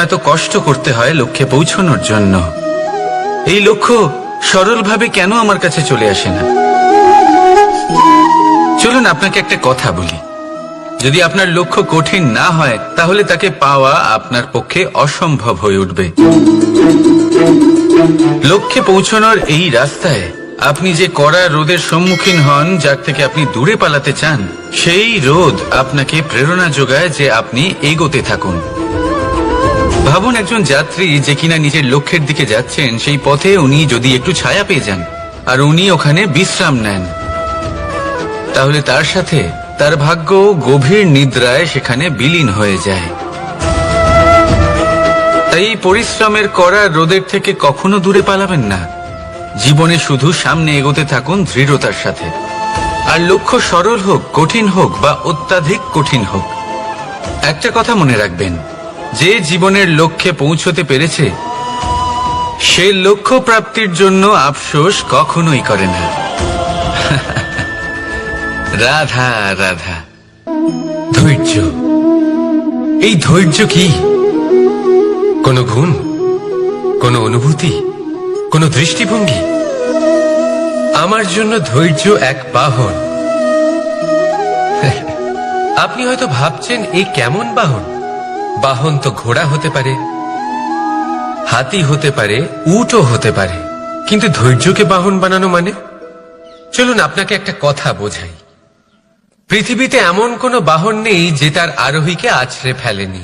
এত কষ্ট করতে হয় লক্ষ্যে পৌঁছানোর জন্য, এই লক্ষ্য সরলভাবে কেন আমার কাছে চলে আসে না? চলুন আপনাকে একটা কথা বলি, যদি আপনার লক্ষ্য কঠিন না হয় তাহলে তাকে পাওয়া আপনার পক্ষে অসম্ভব হয়ে উঠবে। লক্ষ্যে পৌঁছানোর এই রাস্তায় আপনি যে কড়া রোদের সম্মুখীন হন, যার থেকে আপনি দূরে পালাতে চান, সেই রোদ আপনাকে প্রেরণা যোগায় যে আপনি এগোতে থাকুন। ভাবুন একজন যাত্রী যে কিনা নিজের লক্ষ্যের দিকে যাচ্ছেন, সেই পথে উনি যদি একটু ছায়া পেয়ে যান আর উনি ওখানে বিশ্রাম নেন, তাহলে তার সাথে তার ভাগ্য গভীর নিদ্রায় সেখানে বিলীন হয়ে যায়। তাই পরিশ্রমের করা রোদের থেকে কখনো দূরে পালাবেন না। জীবনে শুধু সামনে এগোতে থাকুন দৃঢ়তার সাথে। আর লক্ষ্য সরল হোক, কঠিন হোক বা অত্যাধিক কঠিন হোক, একটা কথা মনে রাখবেন, যে জীবনের লক্ষ্যে পৌঁছতে পেরেছে সে লক্ষ্য প্রাপ্তির জন্য আফসোস কখনোই করে না। রাধা রাধা। ধৈর্য, এই ধৈর্য কি? কোনো গুণ, কোনো অনুভূতি, কোনো দৃষ্টিভঙ্গি? আমার জন্য ধৈর্য এক বাহন। আপনি হয়তো ভাবছেন এই কেমন বাহন? বাহন তো ঘোড়া হতে পারে, হাতি হতে পারে, উটও হতে পারে, কিন্তু ধৈর্যকে বাহন বানানো মানে? চলুন আপনাকে একটা কথা বোঝাই। পৃথিবীতে এমন কোনো বাহন নেই যে তার আরোহীকে আছড়ে ফেলেনি।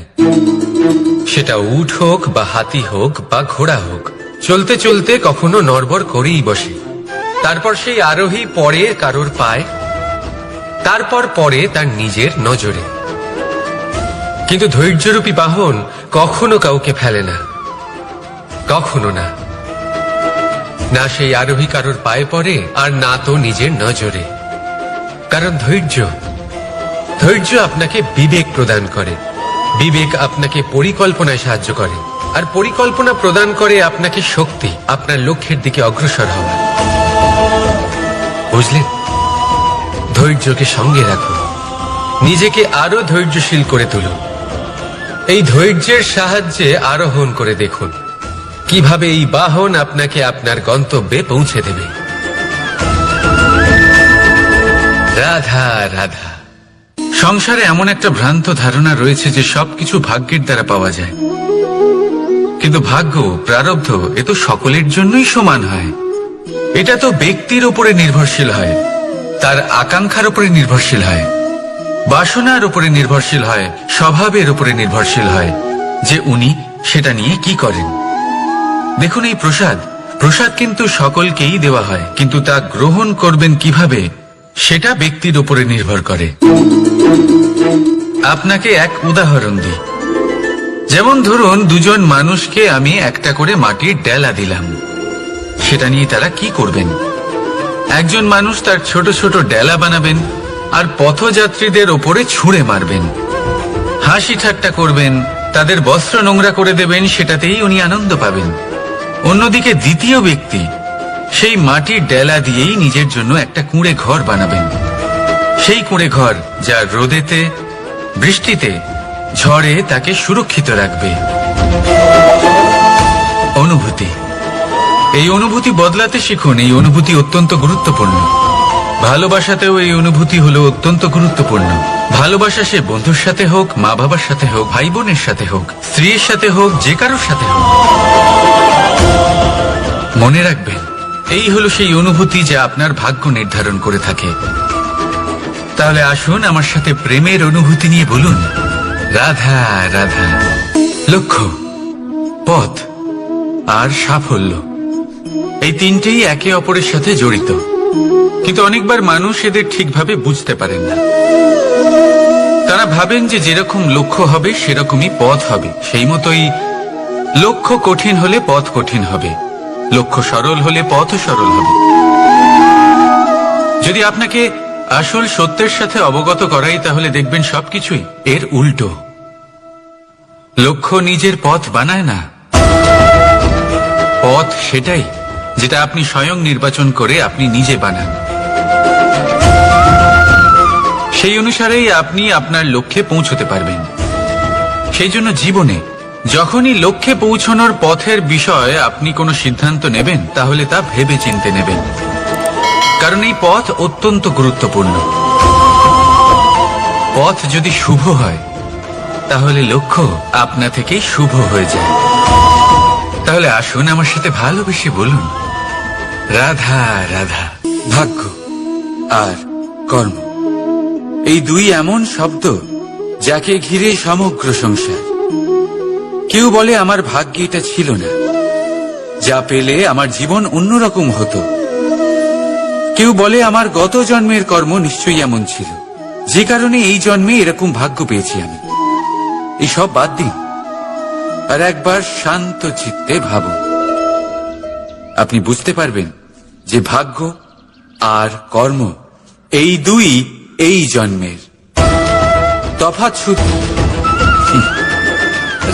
সেটা উট হোক বা হাতি হোক বা ঘোড়া হোক, চলতে চলতে কখনো নড়বড় করেই বসে। তারপর সেই আরোহী পড়ে কারোর পায়, তারপর পড়ে তার নিজের নজরে। কিন্তু ধৈর্যরূপী বাহন কখনো কাউকে ফেলে না, কখনো না। না সেই আরোহী কারোর পায়ে পড়ে আর না তো নিজের নজরে। কারণ ধৈর্য আপনাকে বিবেক প্রদান করে, বিবেক আপনাকে পরিকল্পনায় সাহায্য করে, আর পরিকল্পনা প্রদান করে আপনাকে শক্তি আপনার লক্ষ্যের দিকে অগ্রসর হওয়ার। বুঝলেন? ধৈর্যকে সঙ্গে রাখুন, নিজেকে আরো ধৈর্যশীল করে তুলুন। এই ধৈর্যের সাহায্যে আরোহণ করে দেখুন কিভাবে এই বাহন আপনাকে আপনার গন্তব্যে পৌঁছে দেবে। রাধা রাধা। সংসারে এমন একটা ভ্রান্ত ধারণা রয়েছে যে সবকিছু ভাগ্যের দ্বারা পাওয়া যায়, কিন্তু ভাগ্য, প্রারব্ধ এ তো সকলের জন্যই সমান হয়। এটা তো ব্যক্তির উপরে নির্ভরশীল হয়, তার আকাঙ্ক্ষার উপরে নির্ভরশীল হয়, বাসনার উপরে নির্ভরশীল হয়, স্বভাবের উপরে নির্ভরশীল হয় যে উনি সেটা নিয়ে কি করেন। দেখুন, এই প্রসাদ কিন্তু সকলকেই দেওয়া হয়, কিন্তু তা গ্রহণ করবেন কিভাবে সেটা ব্যক্তির উপরে নির্ভর করে। আপনাকে এক উদাহরণ দিই। যেমন ধরুন, দুজন মানুষকে আমি একটা করে মাটির ডেলা দিলাম, সেটা নিয়ে তারা কি করবেন? একজন মানুষ তার ছোট ছোট ডেলা বানাবেন আর পথযাত্রীদের ওপরে ছুঁড়ে মারবেন, হাসি ঠাট্টা করবেন, তাদের বস্ত্র নোংরা করে দেবেন, সেটাতেই উনি আনন্দ পাবেন। অন্যদিকে দ্বিতীয় ব্যক্তি সেই মাটির ডেলা দিয়েই নিজের জন্য একটা কুঁড়ে ঘর বানাবেন। সেই কুঁড়ে ঘর যা রোদেতে, বৃষ্টিতে, ঝড়ে তাকে সুরক্ষিত রাখবে। অনুভূতি, এই অনুভূতি বদলাতে শিখুন। এই অনুভূতি অত্যন্ত গুরুত্বপূর্ণ। ভালোবাসাতেও এই অনুভূতি হলো অত্যন্ত গুরুত্বপূর্ণ। ভালোবাসা সে বন্ধুর সাথে হোক, মা বাবার সাথে হোক, ভাই বোনের সাথে হোক, স্ত্রীর সাথে হোক, যে কারোর সাথে হোক। মনে রাখবেন, এই হলো সেই অনুভূতি যা আপনার ভাগ্য নির্ধারণ করে থাকে। তাহলে আসুন আমার সাথে প্রেমের অনুভূতি নিয়ে বলুন, রাধা রাধা। লক্ষ্য, পথ আর সাফল্য, এই তিনটেই একে অপরের সাথে জড়িত, কিন্তু অনেকবার মানুষ এদের ঠিকভাবে বুঝতে পারেন না। তারা ভাবেন যে যেরকম লক্ষ্য হবে সেরকমই পথ হবে, সেই মতোই লক্ষ্য কঠিন হলে পথ কঠিন হবে, লক্ষ্য সরল হলে পথও সরল হবে। যদি আপনাকে আসল সত্যের সাথে অবগত করাই, তাহলে দেখবেন সবকিছুই এর উল্টো। লক্ষ্য নিজের পথ বানায় না, পথ সেটাই যেটা আপনি স্বয়ং নির্বাচন করে আপনি নিজে বানান। সেই অনুসারেই আপনি আপনার লক্ষ্যে পৌঁছতে পারবেন। সেই জন্য জীবনে যখনই লক্ষ্যে পৌঁছানোর পথের বিষয়ে আপনি কোনো সিদ্ধান্ত নেবেন, তাহলে তা ভেবে চিন্তে নেবেন, কারণ এই পথ অত্যন্ত গুরুত্বপূর্ণ। পথ যদি শুভ হয়, তাহলে লক্ষ্য আপনা থেকেই শুভ হয়ে যায়। তাহলে আসুন আমার সাথে ভালোবেসে বলুন, রাধা রাধা। ভাগ্য আর কর্ম, এই দুই এমন শব্দ যাকে ঘিরে সমগ্র সংসার। কেউ বলে আমার ভাগ্যে এটা ছিল না, যা পেলে আমার জীবন অন্যরকম হতো। কেউ বলে আমার গত জন্মের কর্ম নিশ্চয়ই এমন ছিল, যে কারণে এই জন্মে এরকম ভাগ্য পেয়েছি আমি। এসব বাদ দিন আর একবার শান্ত চিত্তে ভাবুন। আপনি বুঝতে পারবেন যে ভাগ্য আর কর্ম এই দুই এই জন্মের। তফাৎ শুধু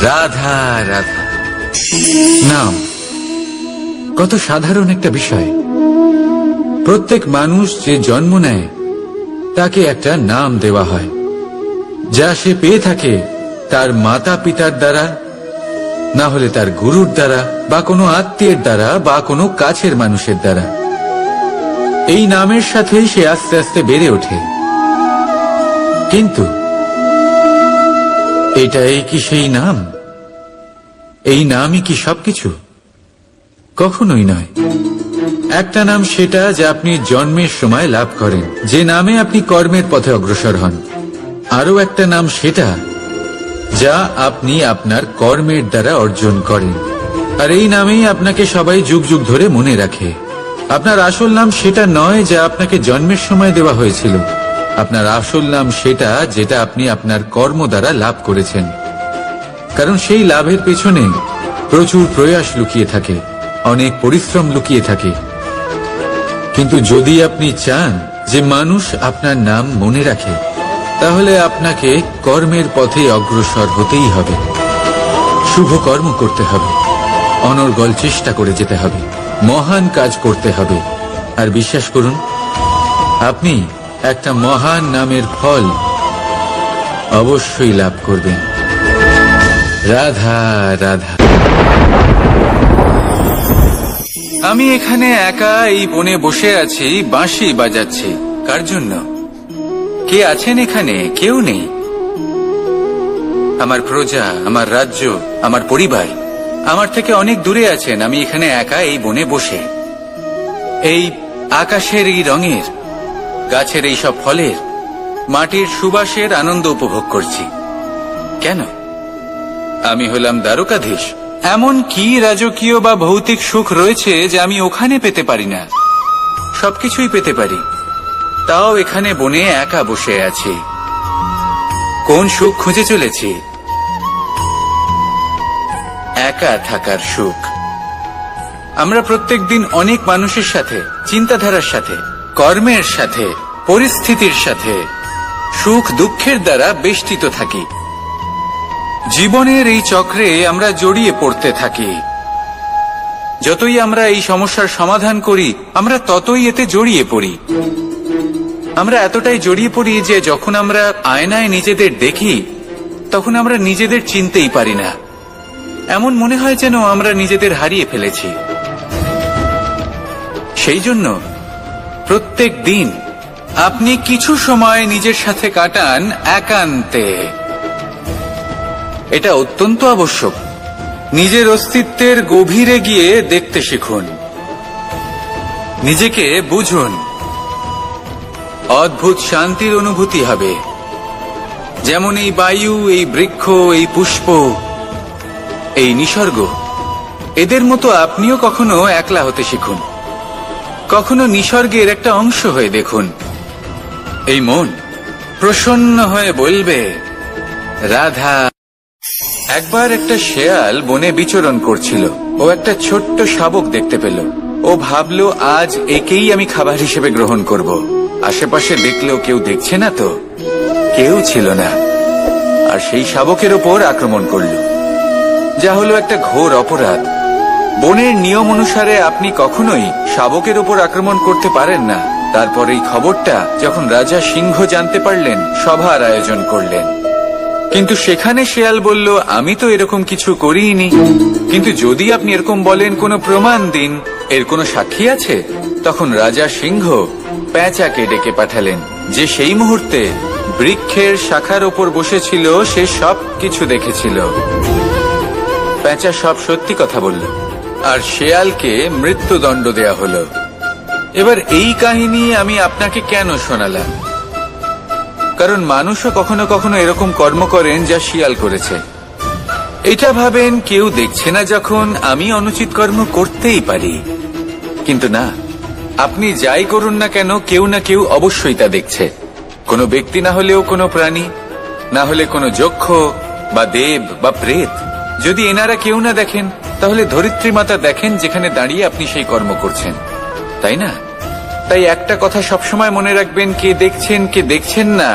রাধা রাধা। নাম কত সাধারণ একটা বিষয়। প্রত্যেক মানুষ যে জন্ম নেয় তাকে একটা নাম দেওয়া হয়, যা সে পেয়ে থাকে তার মাতা পিতার দ্বারা, না হলে তার গুরুর দ্বারা, বা কোনো আত্মীয়ের দ্বারা, বা কোনো কাছের মানুষের দ্বারা। এই নামের সাথেই সে আস্তে আস্তে বেড়ে ওঠে। কিন্তু এটাই কি সেই নাম? এই নামই কি সবকিছু? কখনোই নয়। একটা নাম সেটা যা আপনি জন্মের সময় লাভ করেন, যে নামে আপনি কর্মের পথে অগ্রসর হন। আরও একটা নাম সেটা যা আপনি আপনার কর্মের দ্বারা অর্জন করেন, আর এই নামেই আপনাকে সবাই যুগ যুগ ধরে মনে রাখে। আপনার আসল নাম সেটা নয় যা আপনাকে জন্মের সময় দেওয়া হয়েছিল। আপনার আসল নাম সেটা যেটা আপনি আপনার কর্ম দ্বারা লাভ করেছেন, কারণ সেই লাভের পেছনে প্রচুর প্রয়াস লুকিয়ে থাকে, অনেক পরিশ্রম লুকিয়ে থাকে। কিন্তু যদি আপনি চান যে মানুষ আপনার নাম মনে রাখে, তাহলে আপনাকে কর্মের পথে অগ্রসর হতেই হবে। শুভ কর্ম করতে হবে, অনর্গল চেষ্টা করে যেতে হবে, মহান কাজ করতে হবে। আর বিশ্বাস করুন, আপনি একটা মহান নামের ফল অবশ্যই লাভ করবেন। রাধা রাধা। আমি এখানে একা এই বনে বসে আছি, বাঁশি বাজাচ্ছি। কার জন্য? কে আছেন এখানে? কেউ নেই। আমার প্রজা, আমার রাজ্য, আমার পরিবার আমার থেকে অনেক দূরে আছেন। আমি এখানে একা এই বনে বসে এই আকাশের এই রঙের, গাছের এই সব ফলের, মাটির সুবাসের আনন্দ উপভোগ করছি। কেন? আমি হলাম দ্বারকাধীশ। এমন কি রাজকীয় বা ভৌতিক সুখ রয়েছে যে আমি ওখানে পেতে পারি না? সবকিছুই পেতে পারি, তাও এখানে বনে একা বসে আছি। কোন সুখ খুঁজে চলেছি? একা থাকার সুখ। আমরা প্রত্যেকদিন অনেক মানুষের সাথে, চিন্তাধারার সাথে, কর্মের সাথে, পরিস্থিতির সাথে, সুখ দুঃখের দ্বারা বেষ্টিত থাকি। জীবনের এই চক্রে আমরা জড়িয়ে পড়তে থাকি। যতই আমরা এই সমস্যার সমাধান করি, আমরা ততই এতে জড়িয়ে পড়ি। আমরা এতটাই জড়িয়ে পড়ি যে যখন আমরা আয়নায় নিজেদের দেখি, তখন আমরা নিজেদের চিনতেই পারি না। এমন মনে হয় যেন আমরা নিজেদের হারিয়ে ফেলেছি। সেই জন্য প্রত্যেক দিন আপনি কিছু সময় নিজের সাথে কাটান একান্তে। এটা অত্যন্ত আবশ্যক। নিজের অস্তিত্বের গভীরে গিয়ে দেখতে শিখুন, নিজেকে বুঝুন। অদ্ভুত শান্তির অনুভূতি হবে। যেমন এই বায়ু, এই বৃক্ষ, এই পুষ্প, এই নিসর্গ, এদের মতো আপনিও কখনো একলা হতে শিখুন। কখনো নিসর্গের একটা অংশ হয়ে দেখুন। এই মন প্রসন্ন হয়ে বলবে, রাধা। একবার একটা শেয়াল বনে বিচরণ করছিল। ও একটা ছোট্ট শাবক দেখতে পেল। ও ভাবল, আজ একেই আমি খাবার হিসেবে গ্রহণ করব। আশেপাশে দেখলেও কেউ দেখছে না তো, কেউ ছিল না। আর সেই শাবকের ওপর আক্রমণ করল, যা হলো একটা ঘোর অপরাধ। বনের নিয়ম অনুসারে আপনি কখনোই শাবকের ওপর আক্রমণ করতে পারেন না। তারপর এই খবরটা যখন রাজা সিংহ জানতে পারলেন, সভার আয়োজন করলেন। কিন্তু সেখানে শেয়াল বলল, আমি তো এরকম কিছু করিনি। কিন্তু যদি আপনি এরকম বলেন, কোনো প্রমাণ দিন, এর কোনো সাক্ষী আছে? তখন রাজা সিংহ পেঁচাকে ডেকে পাঠালেন, যে সেই মুহূর্তে বৃক্ষের শাখার ওপর বসেছিল, সে সব কিছু দেখেছিল। পেঁচা সব সত্যি কথা বলল, আর শেয়ালকে মৃত্যুদণ্ড দেয়া হলো। এবার এই কাহিনী আমি আপনাকে কেন শোনালাম? কারণ মানুষও কখনো কখনো এরকম কর্ম করেন যা শিয়াল করেছে। এটা ভাবেন কেউ দেখছে না, যখন আমি অনুচিত কর্ম করতেই পারি। কিন্তু না, আপনি যাই করুন না কেন, কেউ না কেউ অবশ্যই তা দেখছে। কোনো ব্যক্তি না হলেও কোনো প্রাণী, না হলে কোনো যক্ষ বা দেব বা প্রেত। যদি এনারা কেউ না দেখেন, তাহলে ধরিত্রী মাতা দেখেন, যেখানে দাঁড়িয়ে আপনি সেই কর্ম করছেন, তাই না? তাই একটা কথা সবসময় মনে রাখবেন, কে দেখছেন কে দেখছেন না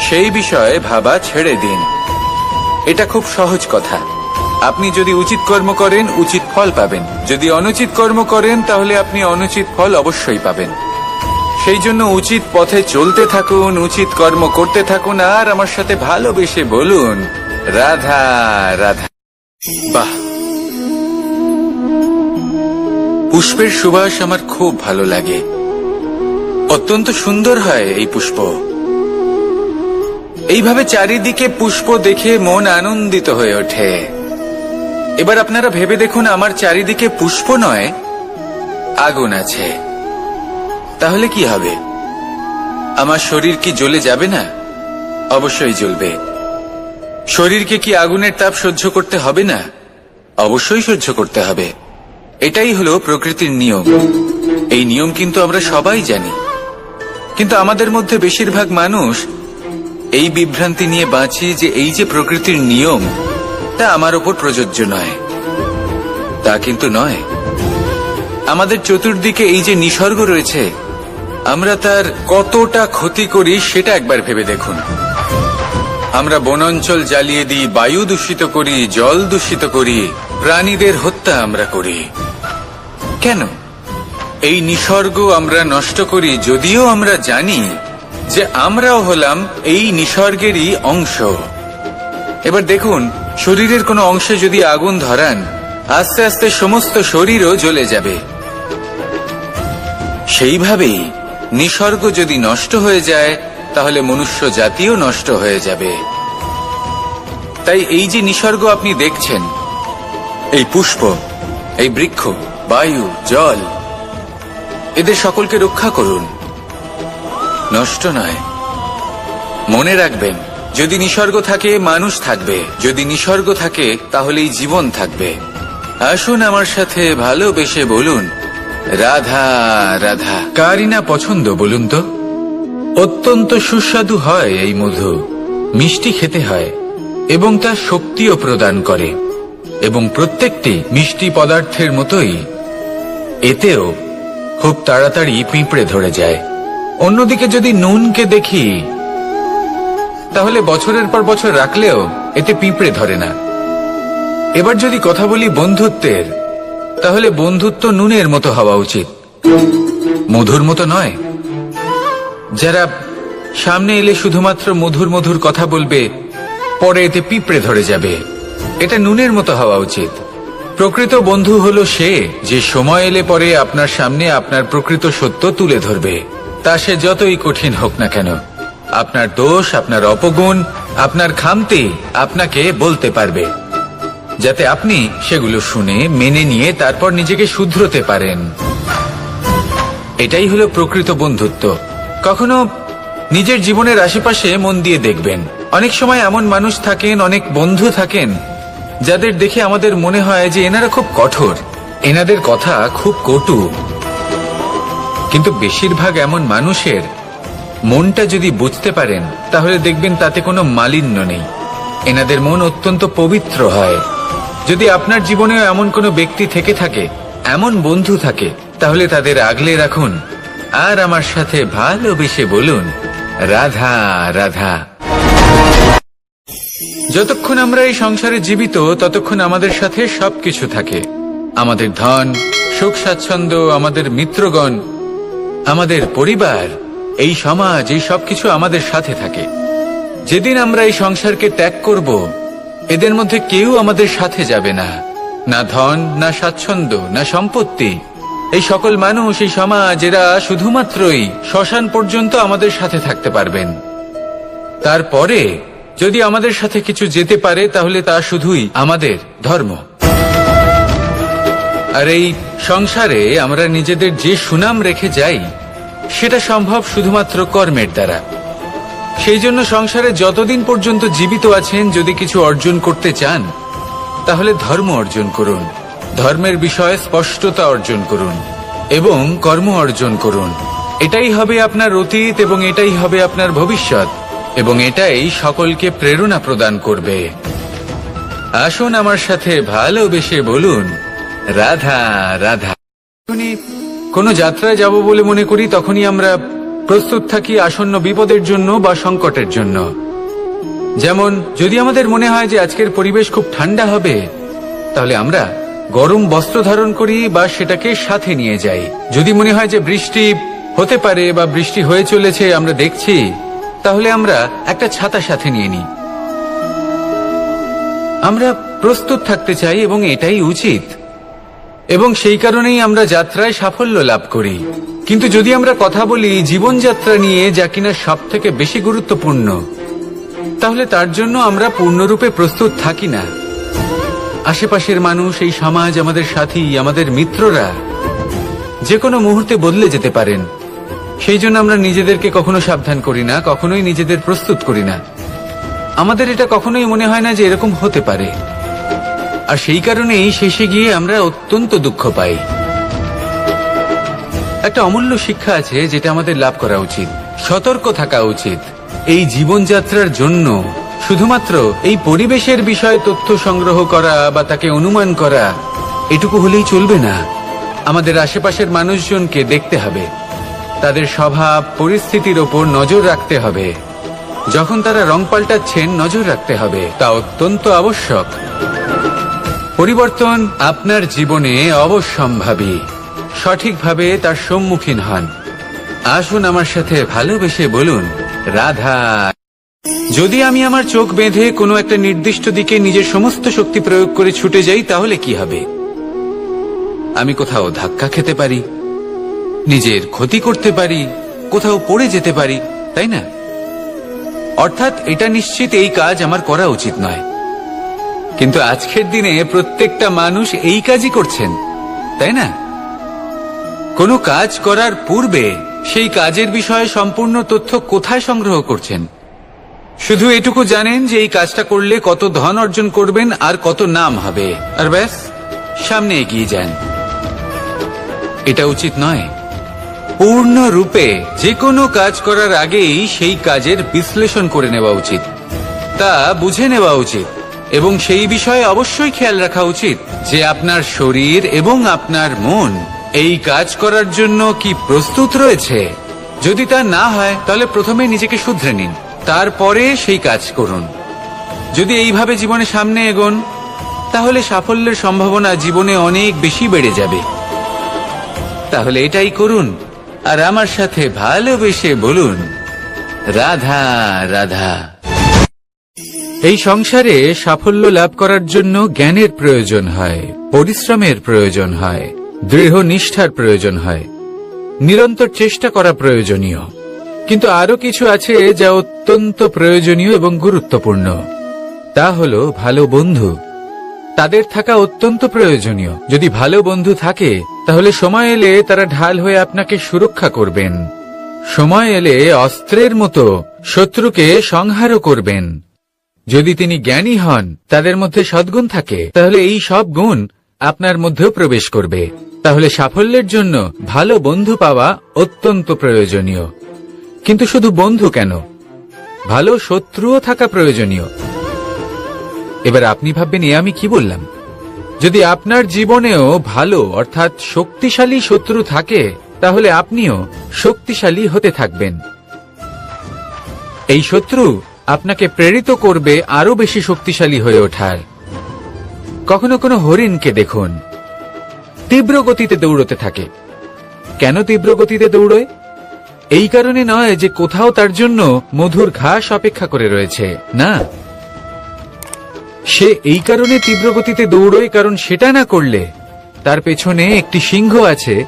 সেই বিষয়ে ভাবা ছেড়ে দিন। এটা খুব সহজ কথা। আপনি যদি উচিত কর্ম করেন, উচিত ফল পাবেন। যদি অনুচিত কর্ম করেন, তাহলে আপনি অনুচিত ফল অবশ্যই পাবেন। সেই জন্য উচিত পথে চলতে থাকুন, উচিত কর্ম করতে থাকুন, আর আমার সাথে ভালোবেসে বলুন, রাধা রাধা। বাহ, পুষ্পের সুবাস আমার খুব ভালো লাগে। অত্যন্ত সুন্দর হয় এই পুষ্প। এইভাবে চারিদিকে পুষ্প দেখে মন আনন্দিত হয়ে ওঠে। এবার আপনারা ভেবে দেখুন, আমার চারিদিকে পুষ্প নয়, আগুন আছে। তাহলে কি হবে? আমার শরীর কি জ্বলে যাবে না? অবশ্যই জ্বলবে। শরীরকে কি আগুনের তাপ সহ্য করতে হবে না? অবশ্যই সহ্য করতে হবে। এটাই হলো প্রকৃতির নিয়ম। এই নিয়ম কিন্তু আমরা সবাই জানি, কিন্তু আমাদের মধ্যে বেশিরভাগ মানুষ এই বিভ্রান্তি নিয়ে বাঁচি যে এই যে প্রকৃতির নিয়ম, তা আমার ওপর প্রযোজ্য নয়। তা কিন্তু নয়। আমাদের চতুর্দিকে এই যে নিসর্গ রয়েছে, আমরা তার কতটা ক্ষতি করি সেটা একবার ভেবে দেখুন। আমরা বনাঞ্চল জ্বালিয়ে দিই, বায়ু দূষিত করি, জল দূষিত করি, প্রাণীদের হত্যা আমরা করি। কেন? এই নিসর্গ আমরা নষ্ট করি, যদিও আমরা জানি যে আমরাও হলাম এই নিসর্গেরই অংশ। এবার দেখুন, শরীরের কোনো অংশে যদি আগুন ধরান, আস্তে আস্তে সমস্ত শরীরও জ্বলে যাবে। সেইভাবেই নিসর্গ যদি নষ্ট হয়ে যায়, তাহলে মনুষ্য জাতিও নষ্ট হয়ে যাবে। তাই এই যে নিসর্গ আপনি দেখছেন, এই পুষ্প, এই বৃক্ষ, বায়ু, জল, এদের সকলকে রক্ষা করুন, নষ্ট নয়। মনে রাখবেন, যদি নিসর্গ থাকে, মানুষ থাকবে। যদি নিসর্গ থাকে, তাহলেই জীবন থাকবে। আসুন আমার সাথে ভালোবেসে বলুন, রাধা রাধা। কারই না পছন্দ বলুন তো? অত্যন্ত সুস্বাদু হয় এই মধু, মিষ্টি খেতে হয় এবং তা শক্তিও প্রদান করে। এবং প্রত্যেকটি মিষ্টি পদার্থের মতোই এতেও খুব তাড়াতাড়ি পিঁপড়ে ধরে যায়। অন্যদিকে যদি নুনকে দেখি, তাহলে বছরের পর বছর রাখলেও এতে পিঁপড়ে ধরে না। এবার যদি কথা বলি বন্ধুত্বের, তাহলে বন্ধুত্ব নুনের মতো হওয়া উচিত, মধুর মতো নয়। যারা সামনে এলে শুধুমাত্র মধুর মধুর কথা বলবে, পরে এতে পিঁপড়ে ধরে যাবে, এটা নুনের মতো হওয়া উচিত। প্রকৃত বন্ধু হলো সে, যে সময় এলে পরে আপনার সামনে আপনার প্রকৃত সত্য তুলে ধরবে, তা সে যতই কঠিন হোক না কেন। আপনার দোষ, আপনার অপগুণ, আপনার খামতি আপনাকে বলতে পারবে, যাতে আপনি সেগুলো শুনে মেনে নিয়ে তারপর নিজেকে শুধরোতে পারেন। এটাই হলো প্রকৃত বন্ধুত্ব। কখনো নিজের জীবনের আশেপাশে মন দিয়ে দেখবেন, অনেক সময় এমন মানুষ থাকেন, অনেক বন্ধু থাকেন, যাদের দেখে আমাদের মনে হয় যে এনারা খুব কঠোর, এনাদের কথা খুব কটু। কিন্তু বেশিরভাগ এমন মানুষের মনটা যদি বুঝতে পারেন, তাহলে দেখবেন তাতে কোনো মালিন্য নেই। এনাদের মন অত্যন্ত পবিত্র হয়। যদি আপনার জীবনেও এমন কোনো ব্যক্তি থেকে থাকে, এমন বন্ধু থাকে, তাহলে তাদের আগলে রাখুন আর আমার সাথে ভালোবেসে বলুন, রাধা রাধা। যতক্ষণ আমরা এই সংসারে জীবিত, ততক্ষণ আমাদের সাথে সবকিছু থাকে। আমাদের ধন, সুখ স্বাচ্ছন্দ্য, আমাদের মিত্রগণ, আমাদের পরিবার, এই সমাজ, এই সবকিছু আমাদের সাথে থাকে। যেদিন আমরা এই সংসারকে ত্যাগ করব, এদের মধ্যে কেউ আমাদের সাথে যাবে না, না ধন, না স্বাচ্ছন্দ্য, না সম্পত্তি। এই সকল মানুষ, এই সমাজ, এরা শুধুমাত্রই শ্মশান পর্যন্ত আমাদের সাথে থাকতে পারবেন। তারপরে যদি আমাদের সাথে কিছু যেতে পারে, তাহলে তা শুধুই আমাদের ধর্ম। আর এই সংসারে আমরা নিজেদের যে সুনাম রেখে যাই, সেটা সম্ভব শুধুমাত্র কর্মের দ্বারা। সেই জন্য সংসারে যতদিন পর্যন্ত জীবিত আছেন, যদি কিছু অর্জন করতে চান, তাহলে ধর্ম অর্জন করুন, ধর্মের বিষয়ে স্পষ্টতা অর্জন করুন এবং কর্ম অর্জন করুন। এটাই হবে আপনার অতীত এবং এটাই হবে আপনার ভবিষ্যৎ, এবং এটাই সকলকে প্রেরণা প্রদান করবে। আসুন আমার সাথে ভালোবেসে বলুন, রাধা রাধা। কোনো যাত্রায় যাব বলে মনে করি, তখনই আমরা প্রস্তুত থাকি আসন্ন বিপদের জন্য বা সংকটের জন্য। যেমন যদি আমাদের মনে হয় যে আজকের পরিবেশ খুব ঠান্ডা হবে, তাহলে আমরা গরম বস্ত্র ধারণ করি বা সেটাকে সাথে নিয়ে যাই। যদি মনে হয় যে বৃষ্টি হতে পারে বা বৃষ্টি হয়ে চলেছে, আমরা দেখছি, তাহলে আমরা একটা ছাতা সাথে নিয়ে নিই। আমরা প্রস্তুত থাকতে চাই এবং এটাই উচিত, এবং সেই কারণেই আমরা যাত্রায় সাফল্য লাভ করি। কিন্তু যদি আমরা কথা বলি জীবনযাত্রা নিয়ে, যা কিনা সব থেকে বেশি গুরুত্বপূর্ণ, তাহলে তার জন্য আমরা পূর্ণরূপে প্রস্তুত থাকি না। আশেপাশের মানুষ, এই সমাজ, আমাদের সাথী, আমাদের মিত্ররা যে কোনো মুহূর্তে বদলে যেতে পারেন। সেই জন্য আমরা নিজেদেরকে কখনো সাবধান করি না, কখনোই নিজেদের প্রস্তুত করি না। আমাদের এটা কখনোই মনে হয় না যে এরকম হতে পারে, আর সেই কারণেই শেষে গিয়ে আমরা অত্যন্ত দুঃখ পাই। একটা অমূল্য শিক্ষা আছে যেটা আমাদের লাভ করা উচিত, সতর্ক থাকা উচিত। এই জীবনযাত্রার জন্য শুধুমাত্র এই পরিবেশের বিষয়ে তথ্য সংগ্রহ করা বা তাকে অনুমান করা, এটুকু হলেই চলবে না। আমাদের আশেপাশের মানুষজনকে দেখতে হবে, তাদের স্বভাব পরিস্থিতির ওপর নজর রাখতে হবে। যখন তারা রং পাল্টাচ্ছেন, নজর রাখতে হবে, তা অত্যন্ত আবশ্যক। পরিবর্তন আপনার জীবনে অবশ্যম্ভাবী, সঠিকভাবে তার সম্মুখীন হন। আসুন আমার সাথে ভালোবেসে বলুন, রাধা। যদি আমি আমার চোখ বেঁধে কোনো একটা নির্দিষ্ট দিকে নিজের সমস্ত শক্তি প্রয়োগ করে ছুটে যাই, তাহলে কি হবে? আমি কোথাও ধাক্কা খেতে পারি, নিজের ক্ষতি করতে পারি, কোথাও পড়ে যেতে পারি, তাই না? অর্থাৎ এটা নিশ্চিত এই কাজ আমার করা উচিত নয়। কিন্তু আজকের দিনে প্রত্যেকটা মানুষ এই কাজই করছেন, তাই না? কোনো কাজ করার পূর্বে সেই কাজের বিষয়ে সম্পূর্ণ তথ্য কোথায় সংগ্রহ করছেন? শুধু এটুকু জানেন যে এই কাজটা করলে কত ধন অর্জন করবেন আর কত নাম হবে, আর ব্যাস সামনে এগিয়ে যান। এটা উচিত নয়। পূর্ণরূপে যে কোনো কাজ করার আগেই সেই কাজের বিশ্লেষণ করে নেওয়া উচিত, তা বুঝে নেওয়া উচিত, এবং সেই বিষয়ে অবশ্যই খেয়াল রাখা উচিত যে আপনার শরীর এবং আপনার মন এই কাজ করার জন্য কি প্রস্তুত রয়েছে। যদি তা না হয়, তাহলে প্রথমে নিজেকে শুধরে নিন, তারপরে সেই কাজ করুন। যদি এইভাবে জীবনে সামনে এগোন, তাহলে সাফল্যের সম্ভাবনা জীবনে অনেক বেশি বেড়ে যাবে। তাহলে এটাই করুন, আর আমার সাথে ভালোবেসে বলুন, রাধা রাধা। এই সংসারে সাফল্য লাভ করার জন্য জ্ঞানের প্রয়োজন হয়, পরিশ্রমের প্রয়োজন হয়, দৃঢ় নিষ্ঠার প্রয়োজন হয়, নিরন্তর চেষ্টা করা প্রয়োজনীয়। কিন্তু আরো কিছু আছে যা অত্যন্ত প্রয়োজনীয় এবং গুরুত্বপূর্ণ। তা হলো ভালো বন্ধু। তাদের থাকা অত্যন্ত প্রয়োজনীয়। যদি ভালো বন্ধু থাকে, তাহলে সময় এলে তারা ঢাল হয়ে আপনাকে সুরক্ষা করবেন। সময় এলে অস্ত্রের মতো শত্রুকে সংহারও করবেন। যদি তিনি জ্ঞানী হন, তাদের মধ্যে সদ্গুণ থাকে, তাহলে এই সব গুণ আপনার মধ্যেও প্রবেশ করবে। তাহলে সাফল্যের জন্য ভালো বন্ধু পাওয়া অত্যন্ত প্রয়োজনীয়। কিন্তু শুধু বন্ধু কেন, ভালো শত্রুও থাকা প্রয়োজনীয়। এবার আপনি ভাববেন, এ আমি কি বললাম? যদি আপনার জীবনেও ভালো অর্থাৎ শক্তিশালী শত্রু থাকে, তাহলে আপনিও শক্তিশালী হতে থাকবেন। এই শত্রু আপনাকে প্রেরিত করবে আরো বেশি শক্তিশালী হয়ে ওঠার। কখনো কোনো হরিণকে দেখুন, তীব্র গতিতে দৌড়তে থাকে। কেন তীব্র গতিতে দৌড়য়? এই কারণে নয় যে কোথাও তার জন্য মধুর ঘাস অপেক্ষা করে রয়েছে, না, সে এই কারণে তীব্র গতিতে দৌড়য় কারণ সেটা না করলে তার পেছনে একটি সিংহ আছে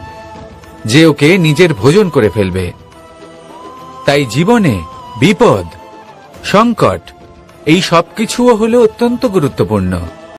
যে ওকে নিজের ভোজন করে ফেলবে। তাই জীবনে বিপদ, সংকট এই সবকিছুও হলো অত্যন্ত গুরুত্বপূর্ণ।